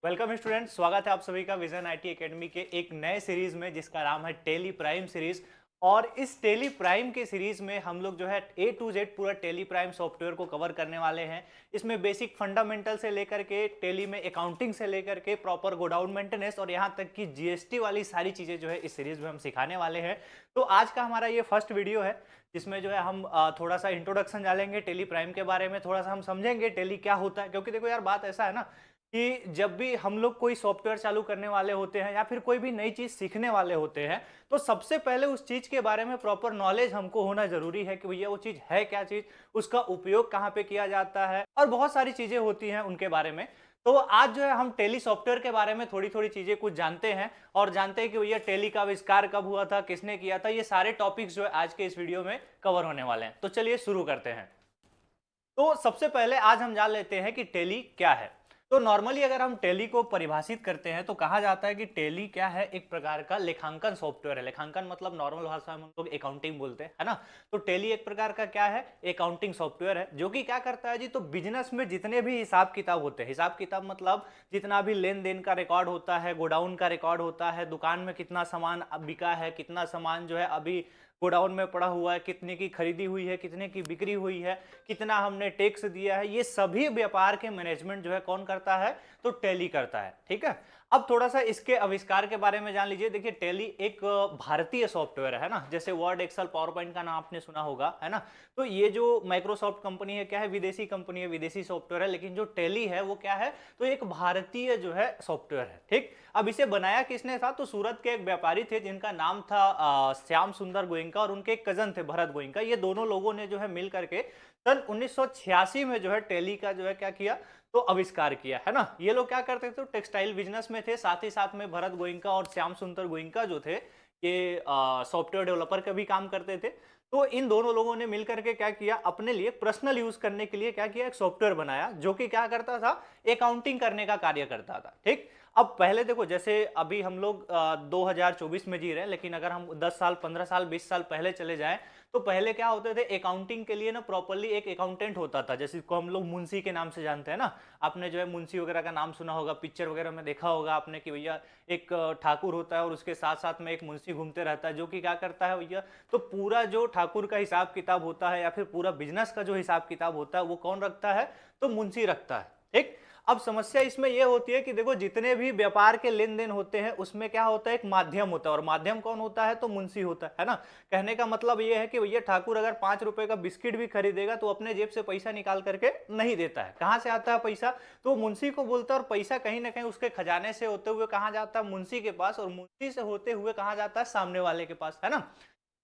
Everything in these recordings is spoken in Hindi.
वेलकम स्टूडेंट, स्वागत है आप सभी का विजन आईटी एकेडमी के एक नए सीरीज में जिसका नाम है टेली प्राइम सीरीज। और इस टेली प्राइम के सीरीज में हम लोग जो है ए टू जेड पूरा टेली प्राइम सॉफ्टवेयर को कवर करने वाले हैं। इसमें बेसिक फंडामेंटल से लेकर के टेली में अकाउंटिंग से लेकर के प्रॉपर गोडाउन मेंटेनेंस और यहाँ तक कि जीएसटी वाली सारी चीज़ें जो है इस सीरीज में हम सिखाने वाले हैं। तो आज का हमारा ये फर्स्ट वीडियो है जिसमें जो है हम थोड़ा सा इंट्रोडक्शन डालेंगे टेली प्राइम के बारे में, थोड़ा सा हम समझेंगे टेली क्या होता है। क्योंकि देखो यार, बात ऐसा है ना कि जब भी हम लोग कोई सॉफ्टवेयर चालू करने वाले होते हैं या फिर कोई भी नई चीज सीखने वाले होते हैं तो सबसे पहले उस चीज के बारे में प्रॉपर नॉलेज हमको होना जरूरी है कि भैया वो चीज है क्या चीज, उसका उपयोग कहाँ पे किया जाता है और बहुत सारी चीजें होती हैं उनके बारे में। तो आज जो है हम टेली सॉफ्टवेयर के बारे में थोड़ी थोड़ी चीजें कुछ जानते हैं और जानते हैं कि भैया टेली का आविष्कार कब हुआ था, किसने किया था। ये सारे टॉपिक्स जो है आज के इस वीडियो में कवर होने वाले हैं। तो चलिए शुरू करते हैं। तो सबसे पहले आज हम जान लेते हैं कि टेली क्या है। तो नॉर्मली अगर हम टेली को परिभाषित करते हैं तो कहा जाता है कि टेली क्या है, एक प्रकार का लेखांकन सॉफ्टवेयर है। लेखांकन मतलब नॉर्मल भाषा में हम लोग अकाउंटिंग बोलते हैं, है ना। तो टेली एक प्रकार का क्या है, अकाउंटिंग सॉफ्टवेयर है जो कि क्या करता है जी, तो बिजनेस में जितने भी हिसाब किताब होते हैं, हिसाब किताब मतलब जितना भी लेन देन का रिकॉर्ड होता है, गोडाउन का रिकॉर्ड होता है, दुकान में कितना सामान बिका है, कितना सामान जो है अभी गोडाउन में पड़ा हुआ है, कितने की खरीदी हुई है, कितने की बिक्री हुई है, कितना हमने टैक्स दिया है, ये सभी व्यापार के मैनेजमेंट जो है कौन करता है, तो टेली करता है। ठीक है। अब थोड़ा सा इसके आविष्कार के बारे में जान लीजिए। देखिए, टेली एक भारतीय सॉफ्टवेयर है ना। जैसे वर्ड, एक्सेल, पावर पॉइंट का नाम आपने सुना होगा, है ना। तो ये जो माइक्रोसॉफ्ट कंपनी है क्या है, विदेशी कंपनी है, विदेशी सॉफ्टवेयर है। लेकिन जो टेली है वो क्या है, तो एक भारतीय जो है सॉफ्टवेयर है। ठीक। अब इसे बनाया किसने था, तो सूरत के एक व्यापारी थे जिनका नाम था श्याम सुंदर गोयनका, और उनके एक कजन थे भरत गोयनका। ये दोनों लोगों ने जो है मिल करके सन 1986 में जो है टेली का जो है क्या किया, तो आविष्कार किया, है ना। ये लोग क्या करते थे, तो टेक्सटाइल बिजनेस में थे। साथ ही साथ में भरत गोयनका और श्याम सुंदर गोयनका जो थे ये सॉफ्टवेयर डेवलपर का भी काम करते थे। तो इन दोनों लोगों ने मिलकर के क्या किया, अपने लिए पर्सनल यूज करने के लिए क्या किया, एक सॉफ्टवेयर बनाया जो कि क्या करता था, अकाउंटिंग करने का कार्य करता था। ठीक। अब पहले देखो, जैसे अभी हम लोग 2024 में जी रहे हैं, लेकिन अगर हम 10 साल, 15 साल, 20 साल पहले चले जाएं तो पहले क्या होते थे, अकाउंटिंग के लिए ना प्रॉपर्ली एक अकाउंटेंट होता था, जैसे को हम लोग मुंशी के नाम से जानते हैं ना। आपने जो है मुंशी वगैरह का नाम सुना होगा, पिक्चर वगैरह में देखा होगा आपने कि भैया एक ठाकुर होता है और उसके साथ साथ में एक मुंशी घूमते रहता है जो कि क्या करता है भैया, तो पूरा जो ठाकुर का हिसाब किताब होता है या फिर पूरा बिजनेस का जो हिसाब किताब होता है वो कौन रखता है, तो मुंशी रखता है। ठीक। अब समस्या इसमें यह होती है कि देखो, जितने भी व्यापार के लेन देन होते हैं उसमें क्या होता है, एक माध्यम होता है, और माध्यम कौन होता है, तो मुंशी होता है ना। कहने का मतलब यह है कि भैया ठाकुर अगर 5 रुपए का बिस्किट भी खरीदेगा तो अपने जेब से पैसा निकाल करके नहीं देता है। कहां से आता है पैसा, तो मुंशी को बोलता है, और पैसा कहीं ना कहीं उसके खजाने से होते हुए कहां जाता है, मुंशी के पास, और मुंशी से होते हुए कहां जाता है, सामने वाले के पास, है ना।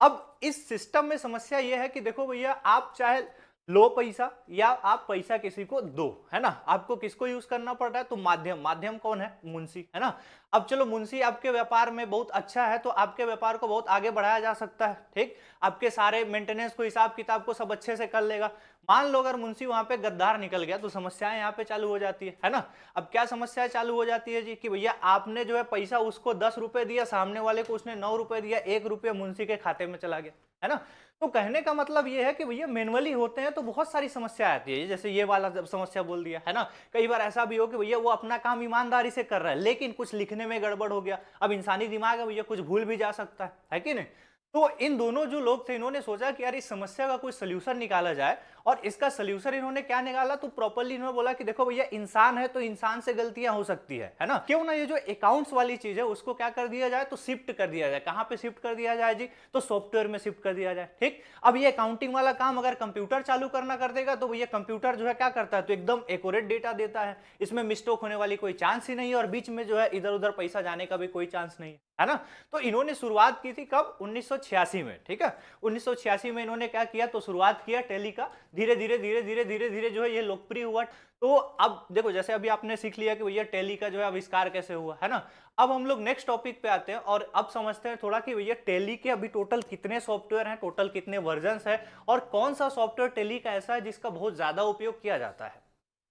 अब इस सिस्टम में समस्या यह है कि देखो भैया, आप चाहे लो पैसा या आप पैसा किसी को दो, है ना, आपको किसको यूज करना पड़ रहा है, तो माध्यम। माध्यम कौन है, मुंशी, है ना। अब चलो, मुंशी आपके व्यापार में बहुत अच्छा है तो आपके व्यापार को बहुत आगे बढ़ाया जा सकता है। ठीक। आपके सारे मेंटेनेंस को, हिसाब किताब को सब अच्छे से कर लेगा। मान लो अगर मुंशी वहां पे गद्दार निकल गया तो समस्याएं यहाँ पे चालू हो जाती है ना। अब क्या समस्या चालू हो जाती है जी, कि भैया आपने जो है पैसा उसको 10 रुपए दिया, सामने वाले को उसने 9 रुपए दिया, 1 रुपया मुंशी के खाते में चला गया, है ना। तो कहने का मतलब ये है कि भैया मैनुअली होते हैं तो बहुत सारी समस्या आती है, जैसे ये वाला जब समस्या बोल दिया, है ना। कई बार ऐसा भी हो कि भैया वो अपना काम ईमानदारी से कर रहा है लेकिन कुछ लिखने में गड़बड़ हो गया। अब इंसानी दिमाग है भैया, कुछ भूल भी जा सकता है कि नहीं। तो इन दोनों जो लोग थे इन्होंने सोचा कि यार इस समस्या का कोई सोल्यूशन निकाला जाए, और इसका सोल्यूशन इन्होंने क्या निकाला, तो प्रॉपर्ली इन्होंने बोला कि देखो भैया, इंसान है तो इंसान से गलतियां हो सकती है ना। क्यों ना ये जो अकाउंट्स वाली चीज है उसको क्या कर दिया जाए, तो शिफ्ट कर दिया जाए। कहां पे शिफ्ट कर दिया जाए जी, तो सॉफ्टवेयर में शिफ्ट कर दिया जाए। ठीक। अब ये अकाउंटिंग वाला काम अगर कंप्यूटर चालू करना कर देगा तो भैया कंप्यूटर जो है क्या करता है, तो एकदम एक्यूरेट डेटा देता है, इसमें मिस्टेक होने वाली कोई चांस ही नहीं है, और बीच में जो है इधर उधर पैसा जाने का भी कोई चांस नहीं है ना। तो इन्होंने शुरुआत की थी कब, 1986 में। ठीक है। 1986 में इन्होंने क्या किया, तो शुरुआत किया टेली का। धीरे धीरे धीरे धीरे धीरे धीरे जो है ये लोकप्रिय हुआ। तो अब देखो, जैसे अभी आपने सीख लिया कि भैया टेली का जो है आविष्कार कैसे हुआ, है ना। अब हम लोग नेक्स्ट टॉपिक पे आते हैं और अब समझते हैं थोड़ा कि भैया टेली के अभी टोटल कितने सॉफ्टवेयर हैं, टोटल कितने वर्जन्स हैं, और कौन सा सॉफ्टवेयर टेली का ऐसा है जिसका बहुत ज्यादा उपयोग किया जाता है।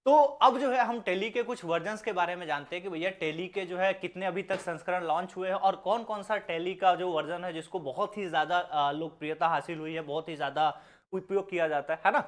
तो अब जो है हम टेली के कुछ वर्जन्स के बारे में जानते हैं कि भैया टेली के जो है कितने अभी तक संस्करण लॉन्च हुए हैं, और कौन कौन सा टेली का जो वर्जन है जिसको बहुत ही ज्यादा लोकप्रियता हासिल हुई है, बहुत ही ज्यादा उपयोग किया जाता है ना।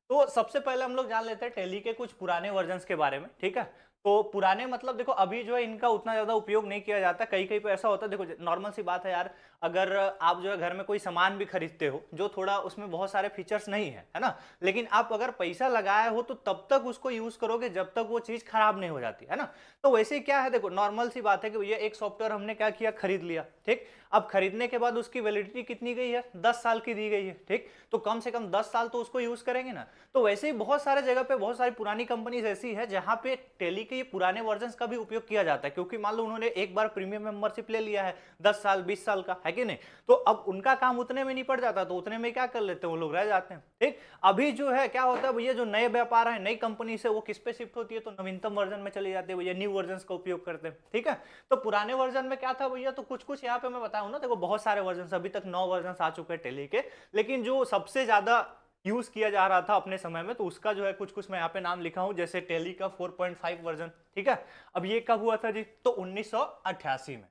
तो सबसे पहले हम लोग जान लेते हैं टेली के कुछ पुराने वर्जन्स के बारे में। ठीक है। तो पुराने मतलब देखो अभी जो है इनका उतना ज़्यादा उपयोग नहीं किया जाता। कहीं-कहीं पे ऐसा होता है, देखो नॉर्मल सी बात है यार, अगर आप जो है घर में कोई सामान भी खरीदते हो, जो थोड़ा उसमें बहुत सारे फीचर्स नहीं है ना? लेकिन आप अगर पैसा लगाए हो तो तब तक उसको यूज़ करोगे जब तक वो चीज़ खराब नहीं हो जाती, है ना? तो वैसे ही क्या है, देखो नॉर्मल सी बात है कि भैया एक सॉफ्टवेयर हमने क्या किया, खरीद लिया, ठीक? अब खरीदने के बाद उसकी वैलिडिटी कितनी गई है? 10 साल की दी गई है, ठीक? तो कम से कम 10 साल तो उसको यूज़ करेंगे ना। तो वैसे ही बहुत सारे जगह पे बहुत सारी पुरानी कंपनीज़ ऐसी है जहाँ पे टेली के ये पुराने वर्जन्स का भी उपयोग किया जाता है, क्योंकि मान लो उन्होंने एक बार प्रीमियम मेंबरशिप ले लिया है 10 साल 20 साल का, है कि नहीं? तो अब उनका काम उतने में निपट जाता है, तो उतने में क्या कर लेते हैं वो लोग, रह जाते हैं, ठीक? अभी जो है क्या होता है भैया, जो नए व्यापार है, नई कंपनी से वो किस पे शिफ्ट होती है, तो नवीनतम वर्जन में चली जाती है भैया, न्यू वर्जन्स का उपयोग करते हैं, ठीक है? तो पुराने वर्जन में क्या था भैया, तो कुछ-कुछ यहाँ पे मैं बताऊँ ना, देखो बहुत सारे वर्जन्स, अभी तक 9 वर्जन्स आ चुके हैं टेली के, लेकिन जो सबसे ज़्यादा यूज़ किया जा रहा था अपने समय में, तो उसका जो है कुछ-कुछ मैं यहाँ पे नाम लिखा हूँ, जैसे टेली का 4.5 वर्जन, ठीक है? अब ये कब हुआ था जी? तो 1988 में।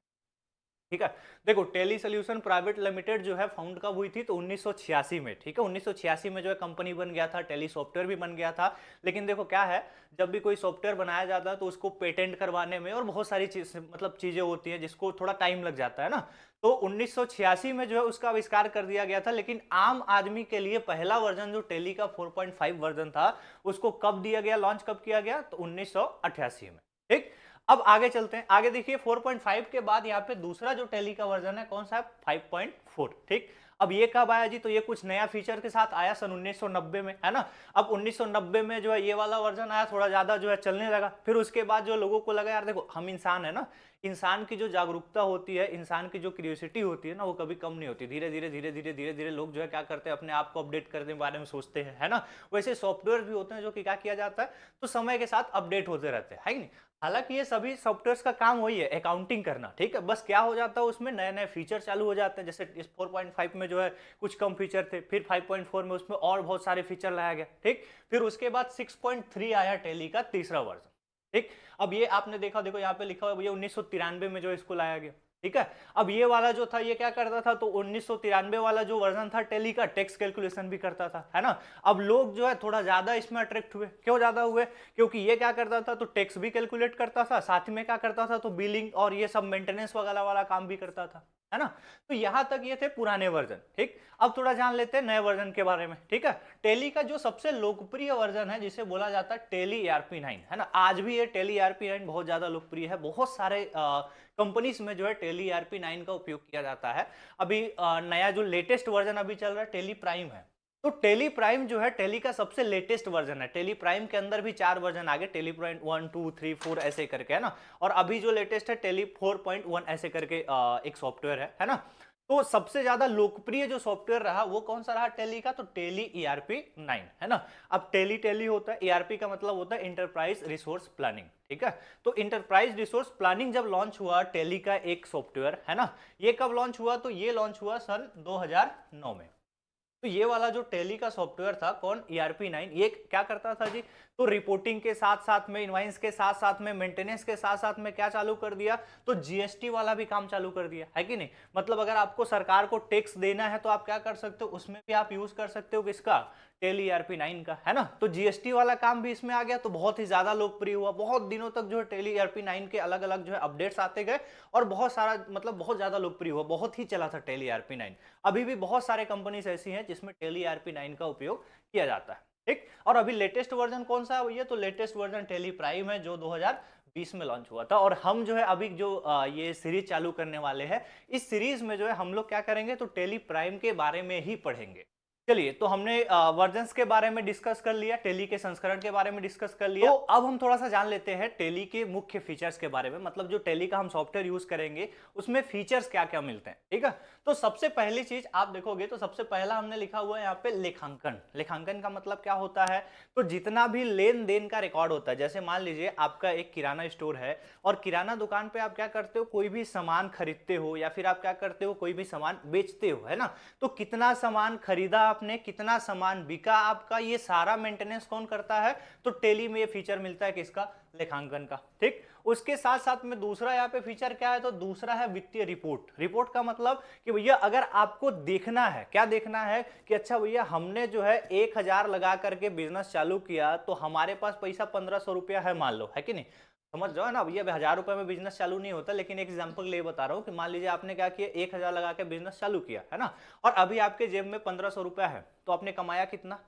ठीक है, देखो टेली सोल्यूशन प्राइवेट लिमिटेड जो है फाउंड कब हुई थी, तो 1986 में, ठीक है? 1986 में जो है कंपनी बन गया था, टेली सॉफ्टवेयर भी बन गया था। लेकिन देखो क्या है, जब भी कोई सॉफ्टवेयर बनाया जाता है तो उसको पेटेंट करवाने में और बहुत सारी चीज मतलब चीजें होती हैं जिसको थोड़ा टाइम लग जाता है ना। तो 1986 में जो है उसका आविष्कार कर दिया गया था, लेकिन आम आदमी के लिए पहला वर्जन जो टेली का 4.5 वर्जन था, उसको कब दिया गया, लॉन्च कब किया गया, तो 1988 में, ठीक? अब आगे चलते हैं, आगे देखिए 4.5 के बाद यहाँ पे दूसरा जो टेली का वर्जन है कौन सा है, 5.4, ठीक? अब ये कब आया जी, तो ये कुछ नया फीचर के साथ आया सन 1990 में, है ना? अब 1990 में जो है ये वाला वर्जन आया, थोड़ा ज्यादा जो है चलने लगा। फिर उसके बाद जो लोगों को लगा यार देखो हम इंसान है ना, इंसान की जो जागरूकता होती है, इंसान की जो क्यूरियोसिटी होती है ना, वो कभी कम नहीं होती। धीरे धीरे लोग जो है क्या करते हैं, अपने आप को अपडेट करने के बारे में सोचते हैं, है ना? वैसे सॉफ्टवेयर भी होते हैं जो कि क्या किया जाता है, तो समय के साथ अपडेट होते रहते हैं, है कि नहीं? हालांकि ये सभी सॉफ्टवेयर्स का काम वही है, अकाउंटिंग करना, ठीक है? बस क्या हो जाता है उसमें नए नए फीचर चालू हो जाते हैं, जैसे इस 4.5 में जो है कुछ कम फीचर थे, फिर 5.4 में उसमें और बहुत सारे फीचर लाया गया, ठीक? फिर उसके बाद 6.3 आया टेली का तीसरा वर्जन, ठीक? अब ये आपने देखा, देखो यहाँ पे लिखा हुआ है भैया 1993 में जो इसको लाया गया, ठीक है? अब ये वाला जो था ये क्या करता था, तो 1993 वाला जो वर्जन था टेली का, टैक्स कैलकुलेशन भी करता था, है ना? अब लोग जो है थोड़ा ज्यादा इसमें अट्रैक्ट हुए, क्यों ज्यादा हुए, क्योंकि ये क्या करता था, तो टैक्स भी कैलकुलेट करता था, साथ में क्या करता था, तो बिलिंग और ये सब मेंटेनेंस वगैरह वाला काम भी करता था, है ना? तो यहां तक ये थे पुराने वर्जन, ठीक? अब थोड़ा जान लेते हैं नए वर्जन के बारे में, ठीक है? टेली का जो सबसे लोकप्रिय वर्जन है जिसे बोला जाता है टेली ERP9, है ना? आज भी ये टेली ERP9 बहुत ज्यादा लोकप्रिय है, बहुत सारे कंपनीज में जो है टेली ERP9 का उपयोग किया जाता है। अभी नया जो लेटेस्ट वर्जन अभी चल रहा है टेली प्राइम है। तो टेली प्राइम जो है टेली का सबसे लेटेस्ट वर्जन है। टेली प्राइम के अंदर भी 4 वर्जन आ गए, टेली प्राइम 1 2 3 4 ऐसे करके, है ना? और अभी जो लेटेस्ट है टेली 4.1 ऐसे करके एक सॉफ्टवेयर है ना? तो सबसे ज्यादा लोकप्रिय जो सॉफ्टवेयर रहा वो कौन सा रहा टेली का, तो टेली ERP9, है ना? अब टेली टेली होता है, ERP का मतलब होता है इंटरप्राइज रिसोर्स प्लानिंग, ठीक है? तो इंटरप्राइज रिसोर्स प्लानिंग जब लॉन्च हुआ टेली का एक सॉफ्टवेयर, है ना? ये कब लॉन्च हुआ, तो ये लॉन्च हुआ सन 2009 में। तो ये वाला जो टेली का सॉफ्टवेयर था कौन, ERP9, ये क्या करता था जी, तो रिपोर्टिंग के साथ साथ में, इनवाइस के साथ साथ में, मेंटेनेंस के साथ साथ में क्या चालू कर दिया, तो जीएसटी वाला भी काम चालू कर दिया, है कि नहीं? मतलब अगर आपको सरकार को टैक्स देना है तो आप क्या कर सकते हो, उसमें भी आप यूज कर सकते हो किसका, टेली ERP9 का, है ना? तो जीएसटी वाला काम भी इसमें आ गया, तो बहुत ही ज्यादा लोकप्रिय हुआ। बहुत दिनों तक जो है टेली ERP9 के अलग अलग जो है अपडेट्स आते गए और बहुत सारा मतलब बहुत ज्यादा लोकप्रिय हुआ, बहुत ही चला था टेली ERP9। अभी भी बहुत सारे कंपनीज ऐसी हैं जिसमें टेली ERP9 का उपयोग किया जाता है, ठीक? और अभी लेटेस्ट वर्जन कौन सा है भैया, तो लेटेस्ट वर्जन टेली प्राइम है जो 2020 में लॉन्च हुआ था। और हम जो है अभी जो ये सीरीज चालू करने वाले हैं, इस सीरीज में जो है हम लोग क्या करेंगे, तो टेली प्राइम के बारे में ही पढ़ेंगे। चलिए, तो हमने वर्जन्स के बारे में डिस्कस कर लिया, टेली के संस्करण के बारे में डिस्कस कर लिया, तो अब हम थोड़ा सा जान लेते हैं टेली के मुख्य फीचर्स के बारे में। मतलब जो टेली का हम सॉफ्टवेयर यूज करेंगे उसमें फीचर्स क्या क्या मिलते हैं, ठीक है? तो सबसे पहली चीज आप देखोगे तो सबसे पहला हमने लिखा हुआ है यहाँ पे लेखांकन। लेखांकन का मतलब क्या होता है, तो जितना भी लेन देन का रिकॉर्ड होता है, जैसे मान लीजिए आपका एक किराना स्टोर है और किराना दुकान पे आप क्या करते हो, कोई भी सामान खरीदते हो या फिर आप क्या करते हो, कोई भी सामान बेचते हो, है ना? तो कितना सामान खरीदा आपने, कितना सामान बिका आपका, ये सारा मेंटेनेंस कौन करता है, तो टेली में ये फीचर मिलता है किसका, लेखांकन का, ठीक? उसके साथ साथ में दूसरा यहाँ पे फीचर क्या है, तो दूसरा है वित्तीय रिपोर्ट। रिपोर्ट का मतलब कि भैया अगर आपको देखना है, क्या देखना है, कि अच्छा भैया हमने जो है 1000 लगा करके बिजनेस चालू किया तो हमारे पास पैसा 1500 रुपया है मान लो, है कि नहीं? समझ जाओ, है ना। भैया 1000 रुपए में बिजनेस चालू नहीं होता, लेकिन एक एग्जांपल के लिए बता रहा हूँ कि मान लीजिए आपने क्या किया, 1000 लगा के बिजनेस चालू किया, है ना, और अभी आपके जेब में 1500 रुपया है, तो आपने कमाया कितना,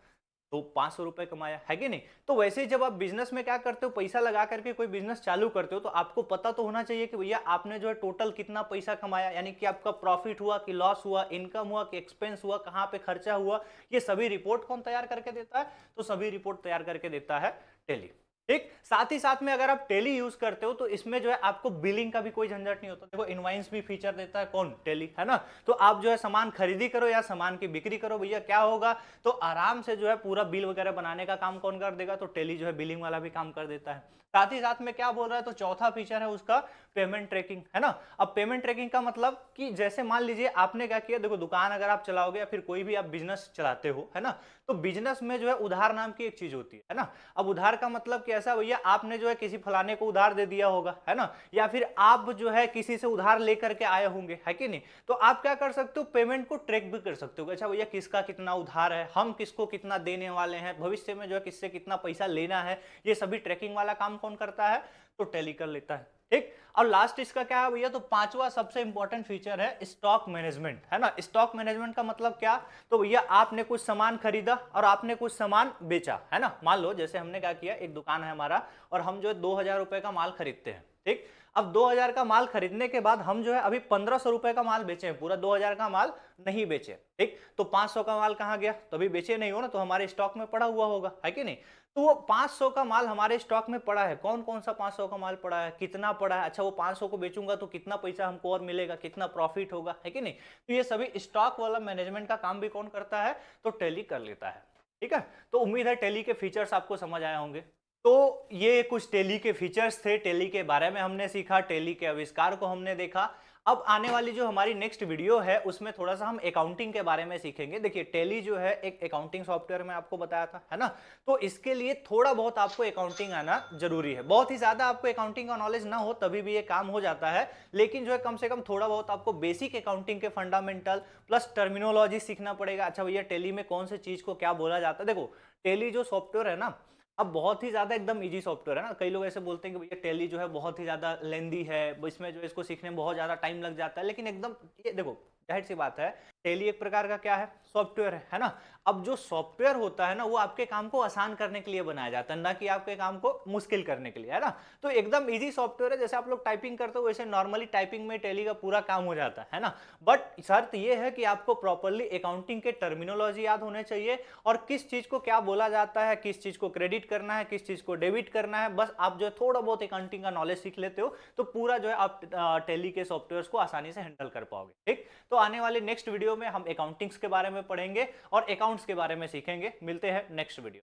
तो 500 रुपए कमाया, है कि नहीं। तो वैसे ही जब आप बिजनेस में क्या करते हो, पैसा लगा करके कोई बिजनेस चालू करते हो, तो आपको पता तो होना चाहिए कि भैया आपने जो है टोटल कितना पैसा कमाया, यानी कि आपका प्रॉफिट हुआ कि लॉस हुआ, इनकम हुआ कि एक्सपेंस हुआ, कहाँ पे खर्चा हुआ, ये सभी रिपोर्ट कौन तैयार करके देता है, तो सभी रिपोर्ट तैयार करके देता है टेली। ठीक, साथ ही साथ में अगर आप टेली यूज करते हो तो इसमें जो है आपको बिलिंग का भी कोई झंझट नहीं होता। देखो इनवाइस भी फीचर देता है कौन, टेली, है ना। तो आप जो है सामान खरीदी करो या सामान की बिक्री करो, भैया क्या होगा, तो आराम से जो है पूरा बिल वगैरह बनाने का काम कौन कर देगा, तो टेली जो है बिलिंग वाला भी काम कर देता है। साथ ही साथ में क्या बोल रहा है, तो चौथा फीचर है उसका पेमेंट ट्रैकिंग, है ना। अब पेमेंट ट्रैकिंग का मतलब कि जैसे मान लीजिए आपने क्या किया, देखो दुकान अगर आप चलाओगे या फिर कोई भी आप बिजनेस चलाते हो, है ना, तो बिजनेस में जो है उधार नाम की एक चीज होती है ना। अब उधार का मतलब कैसा, भैया आपने जो है किसी फलाने को उधार दे दिया होगा, है ना, या फिर आप जो है किसी से उधार लेकर के आए होंगे, है कि नहीं। तो आप क्या कर सकते हो, पेमेंट को ट्रैक भी कर सकते हो। अच्छा भैया किसका कितना उधार है, हम किसको कितना देने वाले हैं, भविष्य में जो है किससे कितना पैसा लेना है, ये सभी ट्रैकिंग वाला काम कौन करता है, तो टेली कर लेता है। ठीक, और लास्ट इसका क्या है भैया, तो पांचवा सबसे इंपॉर्टेंट फीचर है स्टॉक मैनेजमेंट, है ना। स्टॉक मैनेजमेंट का मतलब क्या, तो भैया आपने कुछ सामान खरीदा और आपने कुछ सामान बेचा, है ना। मान लो जैसे हमने क्या किया, एक दुकान है हमारा और हम जो है 2000 रुपए का माल खरीदते हैं। ठीक, अब 2000 का माल खरीदने के बाद हम जो है अभी 1500 रुपए का माल बेचे हैं, पूरा 2000 का माल नहीं बेचे। ठीक, तो 500 का माल कहाँ गया, तो अभी बेचे नहीं हो ना, तो हमारे स्टॉक में पड़ा हुआ होगा, है कि नहीं। तो वो 500 का माल हमारे स्टॉक में पड़ा है, कौन कौन सा 500 का माल पड़ा है, कितना पड़ा है, अच्छा वो 500 को बेचूंगा तो कितना पैसा हमको और मिलेगा, कितना प्रॉफिट होगा, है कि नहीं। तो ये सभी स्टॉक वाला मैनेजमेंट का काम भी कौन करता है, तो टेली कर लेता है। ठीक है, तो उम्मीद है टेली के फीचर्स आपको समझ आए होंगे। तो ये कुछ टेली के फीचर्स थे, टेली के बारे में हमने सीखा, टेली के आविष्कार को हमने देखा। अब आने वाली जो हमारी नेक्स्ट वीडियो है उसमें थोड़ा सा हम अकाउंटिंग के बारे में सीखेंगे। देखिए टेली जो है एक अकाउंटिंग सॉफ्टवेयर में आपको बताया था, है ना। तो इसके लिए थोड़ा बहुत आपको अकाउंटिंग आना जरूरी है, बहुत ही ज्यादा आपको अकाउंटिंग का नॉलेज ना हो तभी भी ये काम हो जाता है, लेकिन जो है कम से कम थोड़ा बहुत आपको बेसिक अकाउंटिंग के फंडामेंटल प्लस टर्मिनोलॉजी सीखना पड़ेगा। अच्छा भैया टेली में कौन सी चीज को क्या बोला जाता है, देखो टेली जो सॉफ्टवेयर है ना, अब बहुत ही ज्यादा एकदम इजी सॉफ्टवेयर है ना। कई लोग ऐसे बोलते हैं कि भैया टेली जो है बहुत ही ज्यादा लेंदी है, इसमें जो है इसको सीखने में बहुत ज्यादा टाइम लग जाता है, लेकिन एकदम ये देखो जाहिर सी बात है, टेली एक प्रकार का क्या है, सॉफ्टवेयर है ना। अब जो सॉफ्टवेयर होता है ना, वो आपके काम को आसान करने के लिए बनाया जाता है, ना कि आपके काम को मुश्किल करने के लिए, है ना। तो एकदम इजी सॉफ्टवेयर है, जैसे आप लोग टाइपिंग करते हो वैसे नॉर्मली टाइपिंग में टेली का पूरा काम हो जाता है ना। बट शर्त ये है कि आपको प्रॉपरली अकाउंटिंग के टर्मिनोलॉजी याद होने चाहिए, और किस चीज को क्या बोला जाता है, किस चीज को क्रेडिट करना है, किस चीज को डेबिट करना है, बस आप जो है थोड़ा बहुत अकाउंटिंग का नॉलेज सीख लेते हो तो पूरा जो है आप टेली के सॉफ्टवेयर को आसानी से हैंडल कर पाओगे। ठीक, तो आने वाले नेक्स्ट वीडियो में हम अकाउंटिंग्स के बारे में पढ़ेंगे और अकाउंट्स के बारे में सीखेंगे। मिलते हैं नेक्स्ट वीडियो।